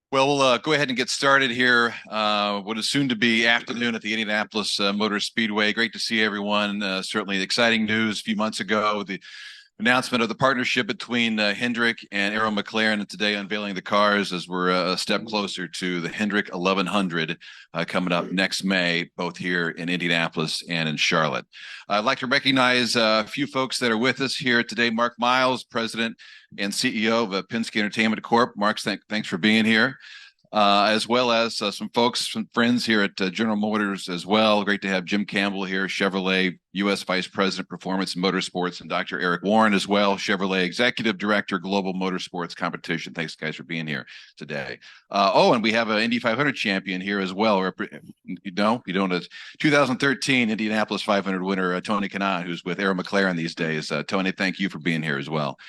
Well, we'll go ahead and get started here. What is soon to be afternoon at the Indianapolis Motor Speedway. Great to see everyone. Certainly exciting news a few months ago. The announcement of the partnership between Hendrick and Arrow McLaren, and today unveiling the cars as we're a step closer to the Hendrick 1100 coming up next May, both here in Indianapolis and in Charlotte. I'd like to recognize a few folks that are with us here today. Mark Miles, President and CEO of Penske Entertainment Corp. Mark, thanks for being here. As well as some folks, some friends here at General Motors as well. Great to have Jim Campbell here, Chevrolet U.S. Vice President, Performance and Motorsports, and Dr. Eric Warren as well, Chevrolet Executive Director, Global Motorsports Competition. Thanks, guys, for being here today. And we have an Indy 500 champion here as well. You don't? A 2013 Indianapolis 500 winner, Tony Kanaan, who's with Arrow McLaren these days. Tony, thank you for being here as well.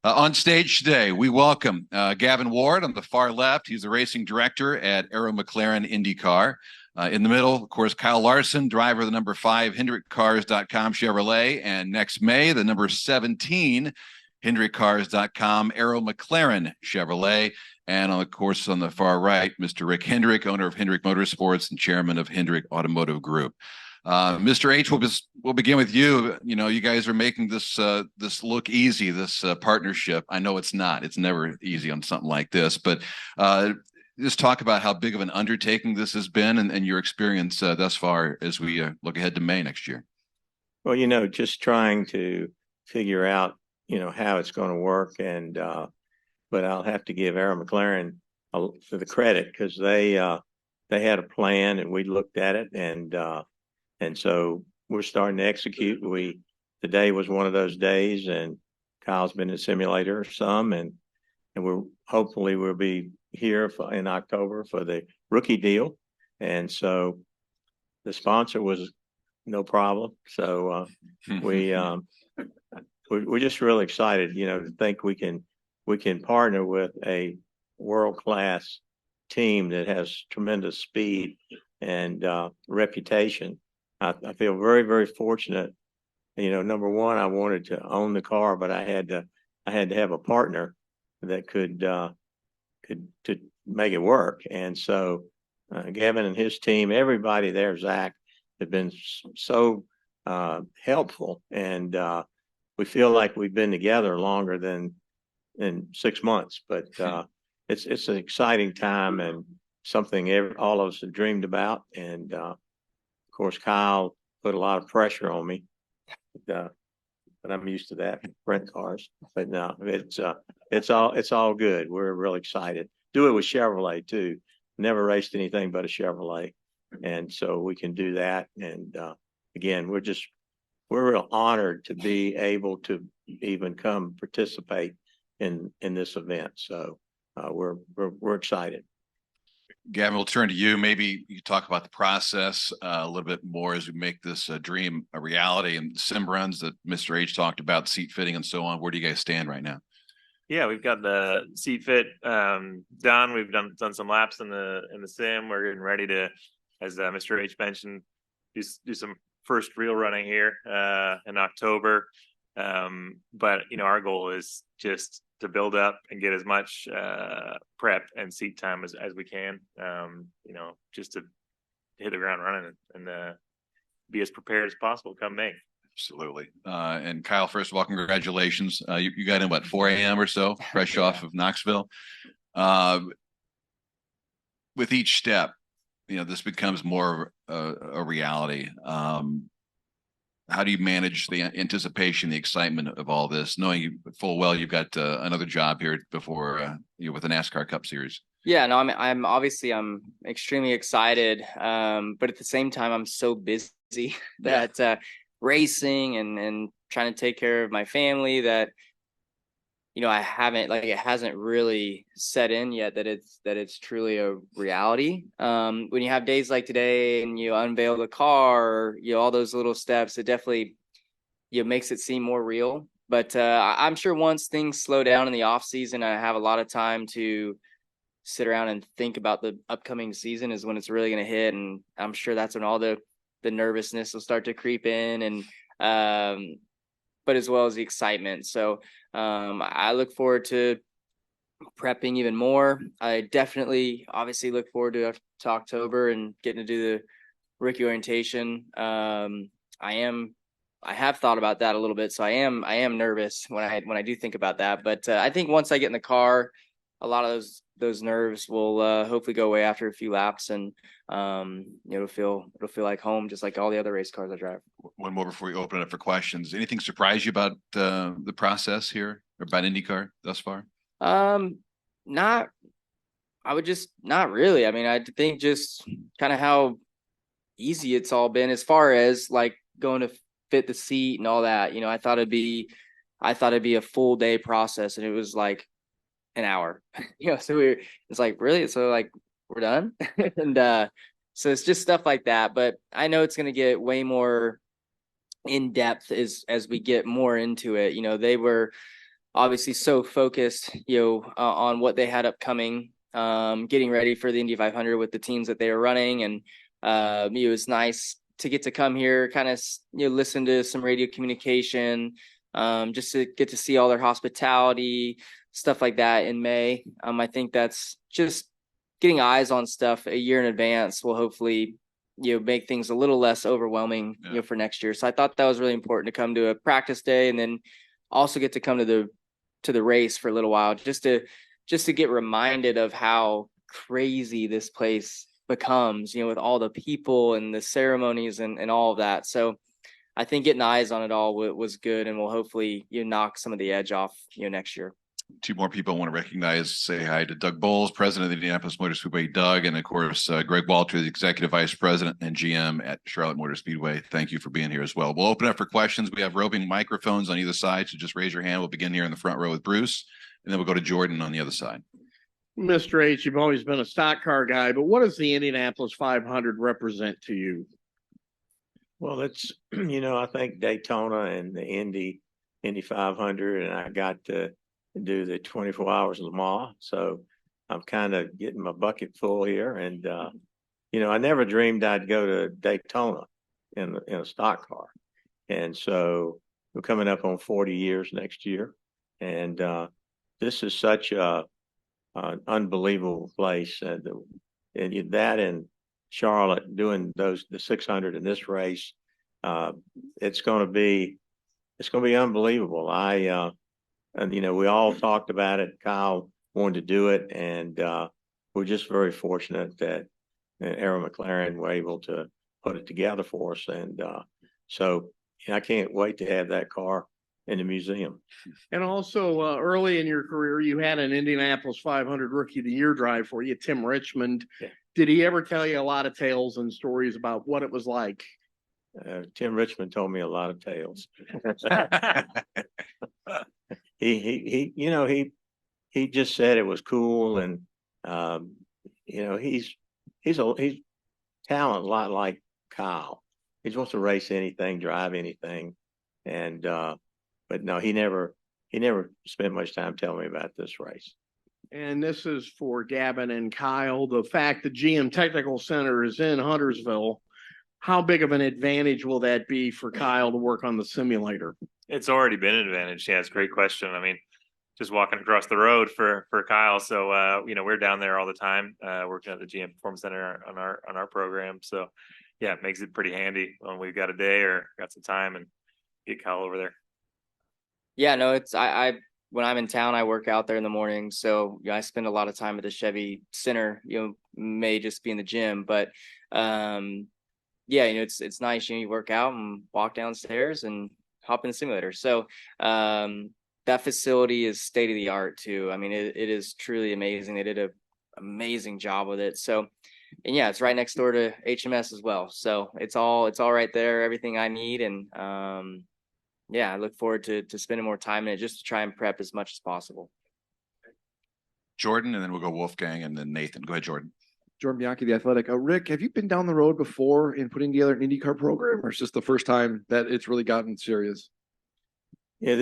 On stage today, we welcome Gavin Ward on the far left. He's the racing director at Arrow McLaren Indy Car. In the middle, of course, Kyle Larson, driver of the number 5 HendrickCars.com Chevrolet. And next May, the number 17 HendrickCars.com Arrow McLaren Chevrolet. And of course, on the far right, Mr. Rick Hendrick, owner of Hendrick Motorsports and chairman of Hendrick Automotive Group. Mr. H, we'll begin with you. You know, you guys are making this look easy, this partnership. I know it's not. It's never easy on something like this, but just talk about how big of an undertaking this has been and your experience thus far as we look ahead to May next year. Well, just trying to figure out, how it's going to work. But I'll have to give Arrow McLaren for the credit because they had a plan and we looked at it and so we're starting to execute. Today was one of those days, and Kyle's been in the simulator some, and we'll be here in October for the rookie deal. And so the sponsor was no problem. So we're just really excited, to think we can partner with a world-class team that has tremendous speed and reputation. I feel very, very fortunate. Number one, I wanted to own the car, but I had to have a partner that could make it work. And so Gavin and his team, everybody there, Zach, have been so helpful, and we feel like we've been together longer than 6 months. But it's an exciting time and something all of us have dreamed about. And of course, Kyle put a lot of pressure on me, but I'm used to that, rent cars. But no, it's all good. We're real excited. Do it with Chevrolet too. Never raced anything but a Chevrolet, and so we can do that. And again, we're real honored to be able to even come participate in this event. So we're excited. Gavin, we'll turn to you. Maybe you talk about the process a little bit more as we make this dream a reality, and sim runs that Mr. H talked about, seat fitting and so on. Where do you guys stand right now? Yeah, we've got the seat fit done. We've done some laps in the sim. We're getting ready to, as Mr. H mentioned, do some first real running here in October. But our goal is just to build up and get as much prep and seat time as we can, just to hit the ground running and be as prepared as possible come May. Absolutely. And Kyle, first of all, congratulations. You got in, 4 a.m. or so, fresh off of Knoxville. With each step, this becomes more a reality. How do you manage the anticipation, the excitement of all this, knowing full well you've got another job here before with the NASCAR Cup Series? Yeah, no, I'm extremely excited, but at the same time, I'm so busy that racing and trying to take care of my family that it hasn't really set in yet that it's truly a reality. When you have days like today and you unveil the car, all those little steps, it definitely makes it seem more real. But I'm sure once things slow down in the off season, I have a lot of time to sit around and think about the upcoming season is when it's really going to hit. And I'm sure that's when all the nervousness will start to creep in, and but as well as the excitement. So I look forward to prepping even more. I definitely obviously look forward to October and getting to do the rookie orientation. I have thought about that a little bit, so I am nervous when I do think about that. But I think once I get in the car, a lot of those nerves will hopefully go away after a few laps, and it'll feel like home, just like all the other race cars I drive. One more before we open it up for questions. Anything surprise you about the process here, or about IndyCar thus far? Not. I would just not really. I mean, I think just kind of how easy it's all been as far as like going to fit the seat and all that. I thought it'd be a full day process, and it was like an hour. So it's like, really? So like we're done? And so it's just stuff like that. But I know it's gonna get way more in depth as we get more into it. They were obviously so focused, on what they had upcoming, getting ready for the Indy 500 with the teams that they were running. And it was nice to get to come here, kind of, listen to some radio communication, just to get to see all their hospitality, stuff like that in May. I think that's just getting eyes on stuff a year in advance will hopefully, make things a little less overwhelming, for next year. So I thought that was really important to come to a practice day and then also get to come to the race for a little while, just to get reminded of how crazy this place becomes, with all the people and the ceremonies and all of that. So I think getting eyes on it all was good, and will hopefully knock some of the edge off next year. Two more people I want to recognize. Say hi to Doug Bowles, president of the Indianapolis Motor Speedway. Doug, and of course Greg Walter, the executive vice president and GM at Charlotte Motor Speedway. Thank you for being here as well. We'll open up for questions. We have roving microphones on either side, so just raise your hand. We'll begin here in the front row with Bruce, and then we'll go to Jordan on the other side. Mr. H, you've always been a stock car guy, but what does the Indianapolis 500 represent to you? Well, it's, I think Daytona and the Indy 500, and I got to do the 24 hours of Le Mans. So I'm kind of getting my bucket full here. And, I never dreamed I'd go to Daytona in a stock car. And so we're coming up on 40 years next year. And this is such an unbelievable place. And that in Charlotte doing the 600 in this race, it's going to be unbelievable. And we all talked about it. Kyle wanted to do it, and we're just very fortunate that Arrow McLaren were able to put it together for us. And so I can't wait to have that car in the museum. And also, early in your career, you had an Indianapolis 500 Rookie of the Year drive for you, Tim Richmond. Yeah. Did he ever tell you a lot of tales and stories about what it was like? Tim Richmond told me a lot of tales. He just said it was cool, and he's talent a lot like Kyle. He wants to race anything, drive anything, and but no, he never spent much time telling me about this race. And this is for Gavin and Kyle. The fact that GM Technical Center is in Huntersville, how big of an advantage will that be for Kyle to work on the simulator? It's already been an advantage. Yeah, it's a great question. I mean, just walking across the road for Kyle. So, we're down there all the time, working at the GM Performance Center on our program. So, yeah, it makes it pretty handy when we've got a day or got some time and get Kyle over there. Yeah, no, it's I when I'm in town, I work out there in the morning. So I spend a lot of time at the Chevy Center. May just be in the gym, but yeah, it's nice. You work out and walk downstairs and hop in the simulator. So that facility is state of the art too. I mean, it is truly amazing. They did an amazing job with it. So, and yeah, it's right next door to HMS as well. So it's all right there. Everything I need, and yeah, I look forward to spending more time in it just to try and prep as much as possible. Jordan, and then we'll go Wolfgang and then Nathan. Go ahead, Jordan. Jordan Bianchi, The Athletic. Rick, have you been down the road before in putting together an IndyCar program, or is this the first time that it's really gotten serious? Yeah,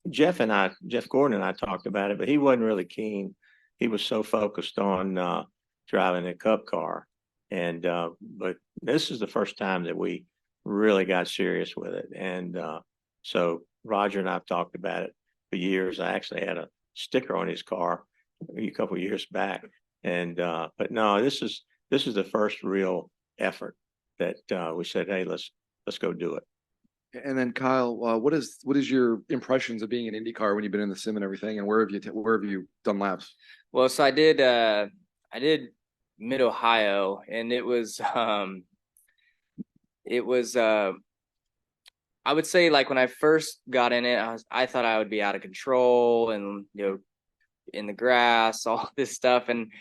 Jeff Gordon and I talked about it, but he wasn't really keen. He was so focused on driving a Cup car. And but this is the first time that we really got serious with it. And so Roger and I've talked about it for years. I actually had a sticker on his car a couple of years back. And but no, this is the first real effort that we said, hey, let's go do it. And then Kyle, what is your impressions of being in IndyCar when you've been in the sim and everything, and where have you done laps? Well, so I did Mid Ohio, and it was I would say, like, when I first got in it, I thought I would be out of control and, in the grass, all this stuff, and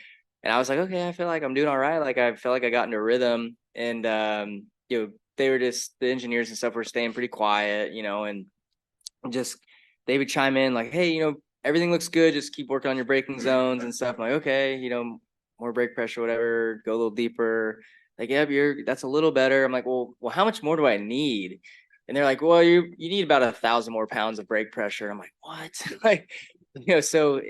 I was like, okay, I feel like I'm doing all right. Like, I felt like I got into rhythm, and they were just, the engineers and stuff were staying pretty quiet, and just they would chime in like, hey, everything looks good, just keep working on your braking zones and stuff. I'm like, okay, more brake pressure, whatever, go a little deeper. Like, yeah, that's a little better. I'm like, well, how much more do I need? And they're like, well, you need about 1,000 more pounds of brake pressure. I'm like, what? Like, so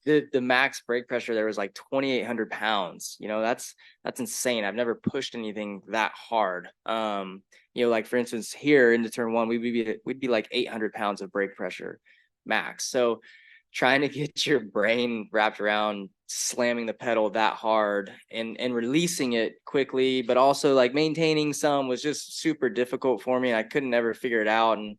the max brake pressure there was like 2,800 pounds. That's insane. I've never pushed anything that hard. Like, for instance, here into turn one, we'd be like 800 pounds of brake pressure max. So trying to get your brain wrapped around slamming the pedal that hard and releasing it quickly, but also like maintaining some, was just super difficult for me. I couldn't ever figure it out, and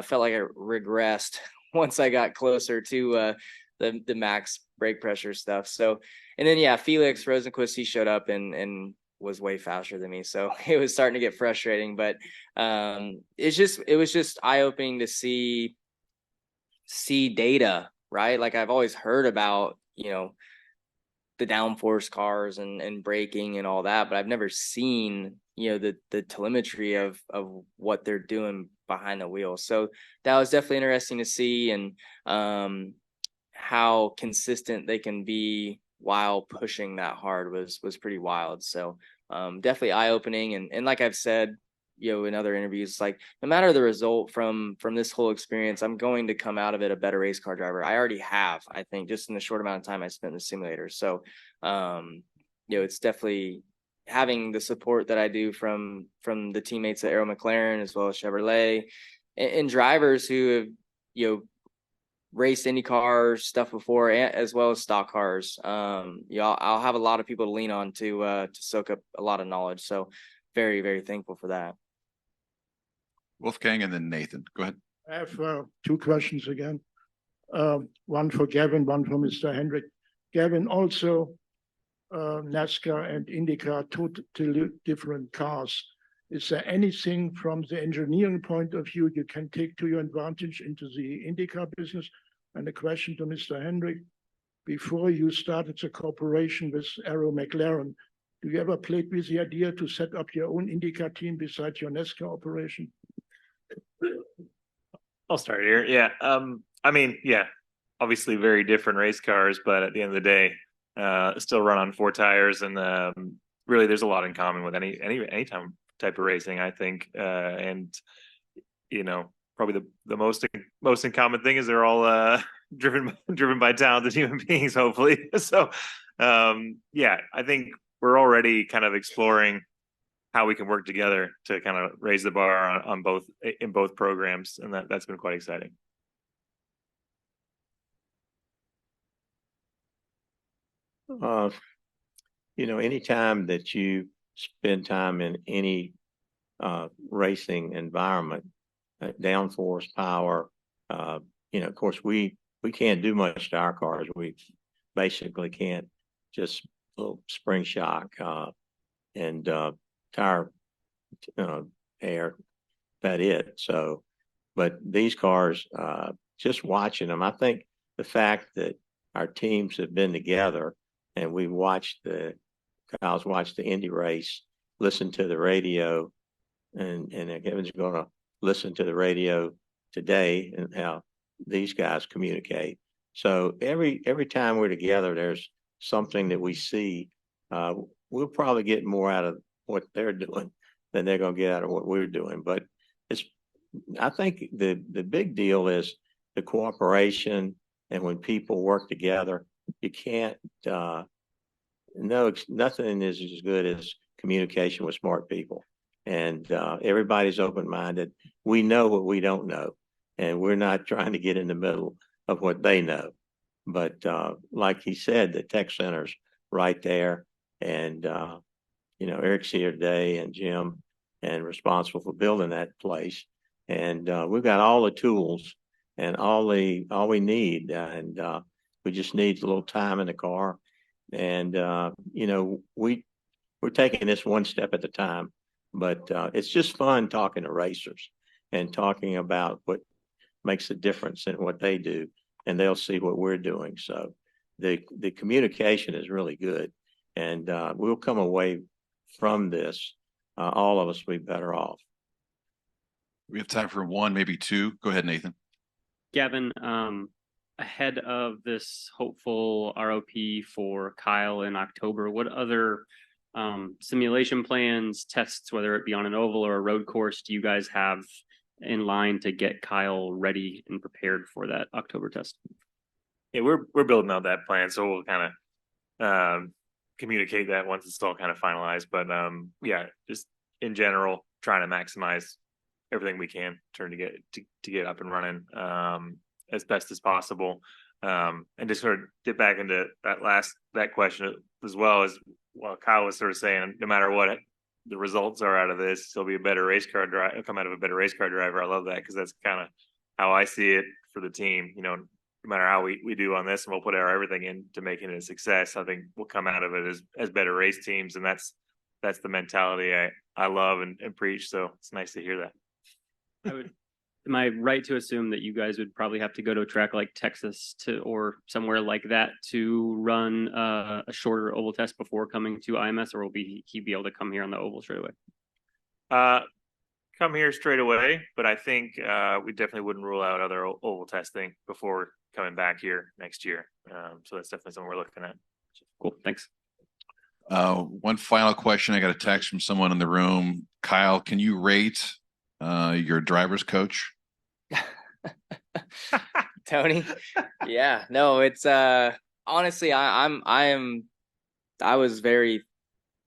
felt like I regressed once I got closer to the max brake pressure stuff. So, and then Felix Rosenquist, he showed up and was way faster than me, so it was starting to get frustrating. But it was just eye-opening to see data, right? Like, I've always heard about the downforce cars and braking and all that, but I've never seen the telemetry of what they're doing behind the wheel. So that was definitely interesting to see, and how consistent they can be while pushing that hard was pretty wild. So definitely eye-opening, and like I've said in other interviews, like, no matter the result from this whole experience, I'm going to come out of it a better race car driver. I already have, I think, just in the short amount of time I spent in the simulator. So it's definitely having the support that I do from the teammates at Aero McLaren as well as Chevrolet, and drivers who have raced Indy cars stuff before, as well as stock cars. I'll have a lot of people to lean on to soak up a lot of knowledge. So very, very thankful for that. Wolfgang and then Nathan. Go ahead. I have two questions again. One for Gavin, one for Mr. Hendrick. Gavin, also NASCAR and IndyCar, totally different cars. Is there anything from the engineering point of view you can take to your advantage into the IndyCar business? And a question to Mr. Hendrick. Before you started the cooperation with Aero McLaren, do you ever played with the idea to set up your own IndyCar team besides your NASCAR operation? I'll start here. Yeah. Obviously very different race cars, but at the end of the day, still run on 4 tires, and really there's a lot in common with any type of racing, I think. And probably the most in common thing is they're all driven by talented human beings, hopefully. So I think we're already kind of exploring how we can work together to kind of raise the bar in both programs, and that's been quite exciting. Anytime that you spend time in any racing environment, downforce, power, of course we can't do much to our cars. We basically can't, just a little spring shock and tire air, that it. So, but these cars, just watching them, I think the fact that our teams have been together and we Kyle's watched the Indy race, listened to the radio, and Kevin's going to listen to the radio today and how these guys communicate. So every time we're together, there's something that we see. We'll probably get more out of what they're doing than they're going to get out of what we're doing. But I think the big deal is the cooperation, and when people work together, you can't. Nothing is as good as communication with smart people, and everybody's open-minded. We know what we don't know, and we're not trying to get in the middle of what they know. But like he said, the tech center's right there. And, Eric's here today and Jim and responsible for building that place. And we've got all the tools and all we need. And we just need a little time in the car. And, we're taking this one step at a time, but it's just fun talking to racers and talking about what makes a difference in what they do, and they'll see what we're doing. So the communication is really good, and we'll come away from this. All of us will be better off. We have time for one, maybe two. Go ahead, Nathan. Gavin, ahead of this hopeful ROP for Kyle in October, what other simulation plans, tests, whether it be on an oval or a road course, do you guys have in line to get Kyle ready and prepared for that October test? Yeah, we're building out that plan, so we'll kind of communicate that once it's all kind of finalized. But yeah, just in general, trying to maximize everything we can, trying to get up and running as best as possible. And just sort of get back into that question as well, as well, Kyle was sort of saying, no matter what the results are out of this, he'll be a better race car driver. He'll come out of a better race car driver. I love that, because that's kind of how I see it for the team. No matter how we do on this, and we'll put our everything into making it a success, I think we'll come out of it as better race teams. And that's the mentality I love and preach. So it's nice to hear that. Am I right to assume that you guys would probably have to go to a track like Texas or somewhere like that to run a shorter oval test before coming to IMS, or will he be able to come here on the oval straight away? Come here straight away, but I think we definitely wouldn't rule out other oval testing before coming back here next year. So that's definitely something we're looking at. Cool, thanks. One final question. I got a text from someone in the room. Kyle, can you rate your driver's coach? Tony? Yeah, no, it's honestly, I was very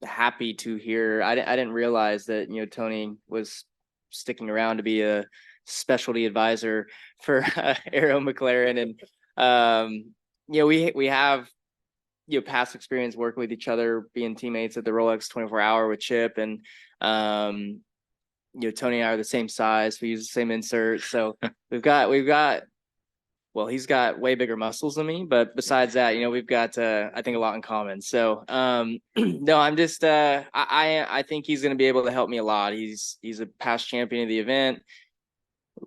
happy to hear. I didn't realize that, Tony was sticking around to be a specialty advisor for Aero McLaren. And we have past experience working with each other, being teammates at the Rolex 24-hour with Chip, and Tony and I are the same size. We use the same insert. So we've got, well, he's got way bigger muscles than me, but besides that, we've got, I think, a lot in common. So, no, I'm just, I think he's going to be able to help me a lot. He's a past champion of the event,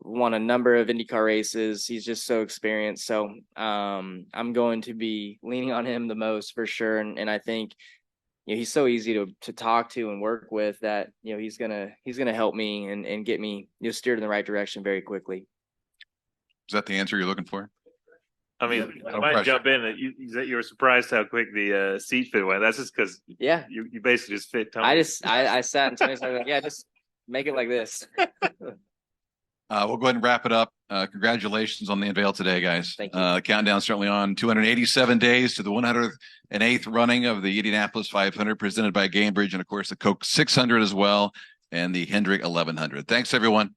won a number of IndyCar races. He's just so experienced. So, I'm going to be leaning on him the most for sure. And I think, he's so easy to talk to and work with that, he's gonna help me and get me steered in the right direction very quickly. Is that the answer you're looking for? I mean, I might jump in that you were surprised how quick the seat fit went. That's just because you basically just fit Tony. I sat and Tony's like, yeah, just make it like this. We'll go ahead and wrap it up. Congratulations on the unveil today, guys. Thank you. Countdown certainly on. 287 days to the 108th running of the Indianapolis 500, presented by Gamebridge, and of course the Coke 600 as well, and the Hendrick 1100. Thanks, everyone.